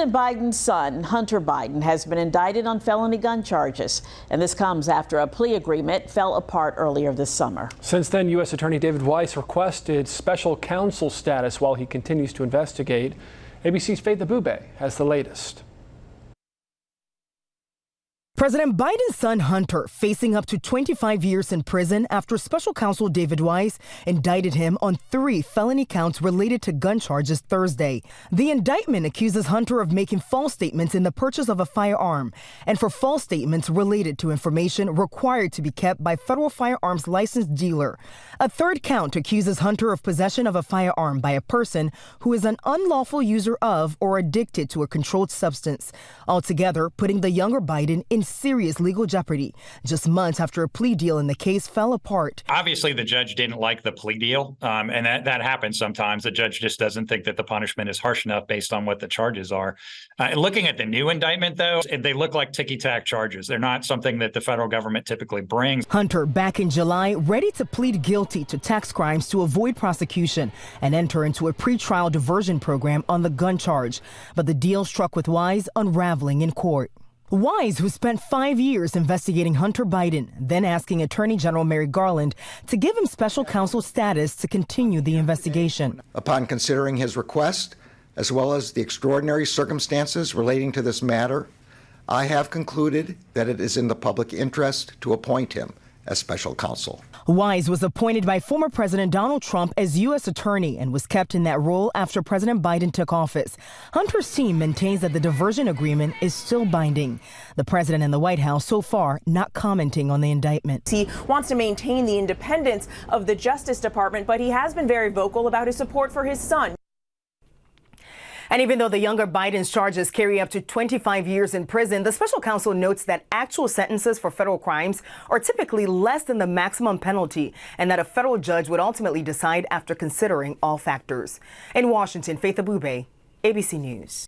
Biden's son, Hunter Biden, has been indicted on felony gun charges, and this comes after a plea agreement fell apart earlier this summer. Since then, U.S. Attorney David Weiss requested special counsel status while he continues to investigate. ABC's Faith Abube has the latest. President Biden's son Hunter facing up to 25 years in prison after special counsel David Weiss indicted him on 3 felony counts related to gun charges Thursday. The indictment accuses Hunter of making false statements in the purchase of a firearm and for false statements related to information required to be kept by federal firearms licensed dealer. A 3rd count accuses Hunter of possession of a firearm by a person who is an unlawful user of or addicted to a controlled substance, altogether putting the younger Biden in serious legal jeopardy just months after a plea deal in the case fell apart. Obviously, the judge didn't like the plea deal, and that happens sometimes. The judge just doesn't think that the punishment is harsh enough based on what the charges are. Looking at the new indictment, though, they look like ticky-tack charges. They're not something that the federal government typically brings. Hunter, back in July, ready to plead guilty to tax crimes to avoid prosecution and enter into a pretrial diversion program on the gun charge. But the deal struck with Weiss unraveling in court. Weiss, who spent 5 years investigating Hunter Biden, then asking Attorney General Merrick Garland to give him special counsel status to continue the investigation. Upon considering his request, as well as the extraordinary circumstances relating to this matter, I have concluded that it is in the public interest to appoint him as special counsel. Weiss was appointed by former President Donald Trump as U.S. attorney and was kept in that role after President Biden took office. Hunter's team maintains that the diversion agreement is still binding. The president and the White House so far not commenting on the indictment. He wants to maintain the independence of the Justice Department, but he has been very vocal about his support for his son. And even though the younger Biden's charges carry up to 25 years in prison, the special counsel notes that actual sentences for federal crimes are typically less than the maximum penalty and that a federal judge would ultimately decide after considering all factors. In Washington, Faith Abube, ABC News.